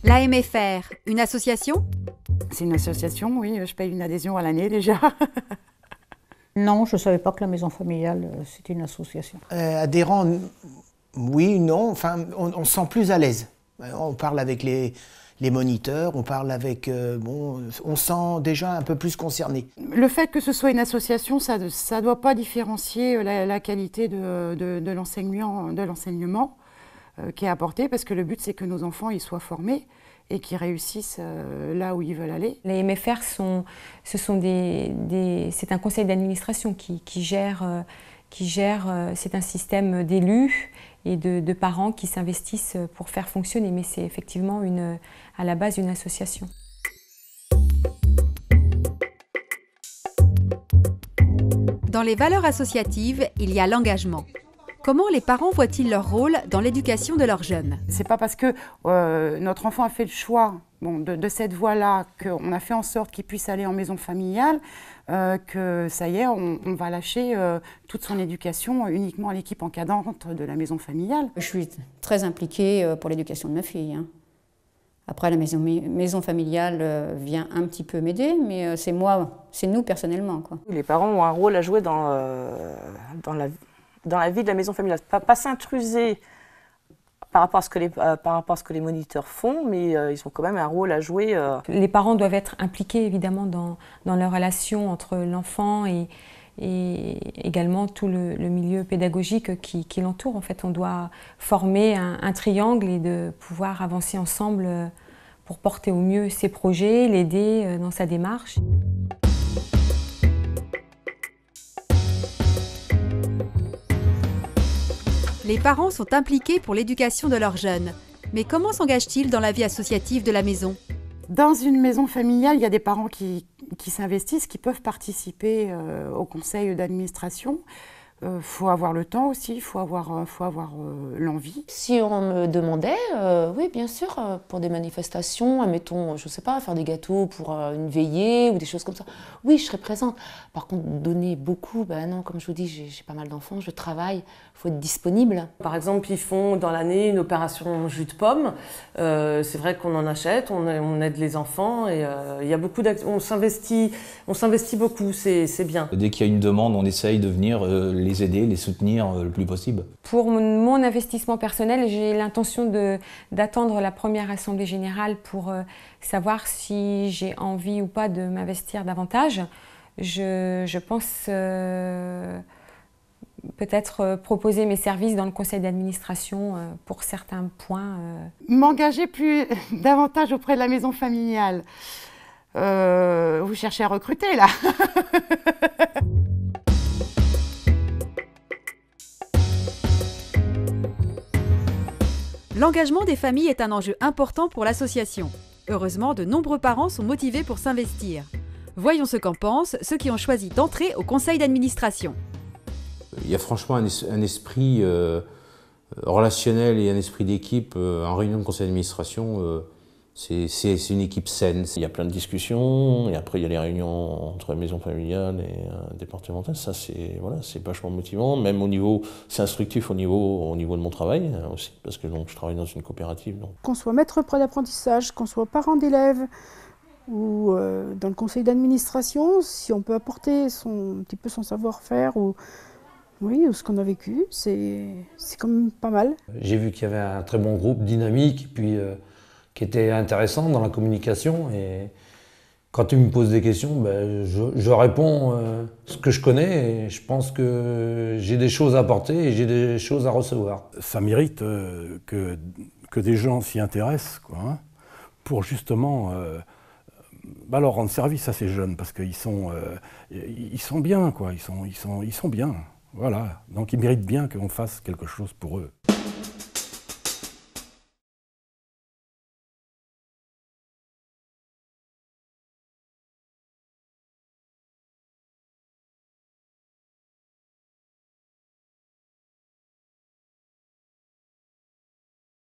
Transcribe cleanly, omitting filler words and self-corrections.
L'AMFR, une association? C'est une association, oui, je paye une adhésion à l'année déjà. Non, je ne savais pas que la maison familiale, c'était une association. Adhérent, oui, non, enfin, on se sent plus à l'aise. On parle avec les moniteurs, on parle avec... on se sent déjà un peu plus concerné. Le fait que ce soit une association, ça ne doit pas différencier la qualité de l'enseignement qui est apporté, parce que le but, c'est que nos enfants ils soient formés et qu'ils réussissent là où ils veulent aller. Les MFR, c'est un conseil d'administration qui gère, c'est un système d'élus et de parents qui s'investissent pour faire fonctionner, mais c'est effectivement à la base une association. Dans les valeurs associatives, il y a l'engagement. Comment les parents voient-ils leur rôle dans l'éducation de leurs jeunes? C'est pas parce que notre enfant a fait le choix de cette voie-là qu'on a fait en sorte qu'il puisse aller en maison familiale que ça y est, on va lâcher toute son éducation uniquement à l'équipe encadrante de la maison familiale. Je suis très impliquée pour l'éducation de ma fille. Après, la maison familiale vient un petit peu m'aider, mais c'est nous personnellement, quoi. Les parents ont un rôle à jouer dans la vie de la maison familiale. Pas s'intruser par rapport à ce que les moniteurs font, mais ils ont quand même un rôle à jouer. Les parents doivent être impliqués évidemment dans leur relation entre l'enfant et également tout le milieu pédagogique qui l'entoure. En fait, on doit former un triangle et de pouvoir avancer ensemble pour porter au mieux ses projets, l'aider dans sa démarche. Les parents sont impliqués pour l'éducation de leurs jeunes. Mais comment s'engagent-ils dans la vie associative de la maison? Dans une maison familiale, il y a des parents qui s'investissent, qui peuvent participer au conseil d'administration. Faut avoir le temps aussi, il faut avoir l'envie. Si on me demandait, oui bien sûr, pour des manifestations, admettons, je ne sais pas, faire des gâteaux pour une veillée ou des choses comme ça, oui je serais présente. Par contre, donner beaucoup, ben non, comme je vous dis, j'ai pas mal d'enfants, je travaille, il faut être disponible. Par exemple, ils font dans l'année une opération jus de pomme, c'est vrai qu'on en achète, on aide les enfants et il y a beaucoup d'actions, on s'investit beaucoup, c'est bien. Dès qu'il y a une demande, on essaye de venir les aider, les soutenir le plus possible. Pour mon investissement personnel, j'ai l'intention d'attendre la première assemblée générale pour savoir si j'ai envie ou pas de m'investir davantage. Je pense peut-être proposer mes services dans le conseil d'administration pour certains points. M'engager davantage auprès de la maison familiale. Vous cherchez à recruter là. L'engagement des familles est un enjeu important pour l'association. Heureusement, de nombreux parents sont motivés pour s'investir. Voyons ce qu'en pensent ceux qui ont choisi d'entrer au conseil d'administration. Il y a franchement un esprit relationnel et un esprit d'équipe en réunion de conseil d'administration. C'est une équipe saine. Il y a plein de discussions, et après il y a les réunions entre maison familiale et départementale. Ça, c'est vachement motivant. Même au niveau, c'est instructif au niveau de mon travail aussi, parce que donc, je travaille dans une coopérative. Donc. Qu'on soit maître d'apprentissage, qu'on soit parent d'élèves, ou dans le conseil d'administration, si on peut apporter un petit peu son savoir-faire ou ce qu'on a vécu, c'est quand même pas mal. J'ai vu qu'il y avait un très bon groupe, dynamique, puis qui était intéressant dans la communication. Et quand tu me poses des questions, ben, je réponds ce que je connais et je pense que j'ai des choses à apporter et j'ai des choses à recevoir. Ça mérite que des gens s'y intéressent, quoi, hein, pour justement leur rendre service à ces jeunes, parce qu'ils sont bien, quoi, ils sont bien. Voilà, donc ils méritent bien qu'on fasse quelque chose pour eux.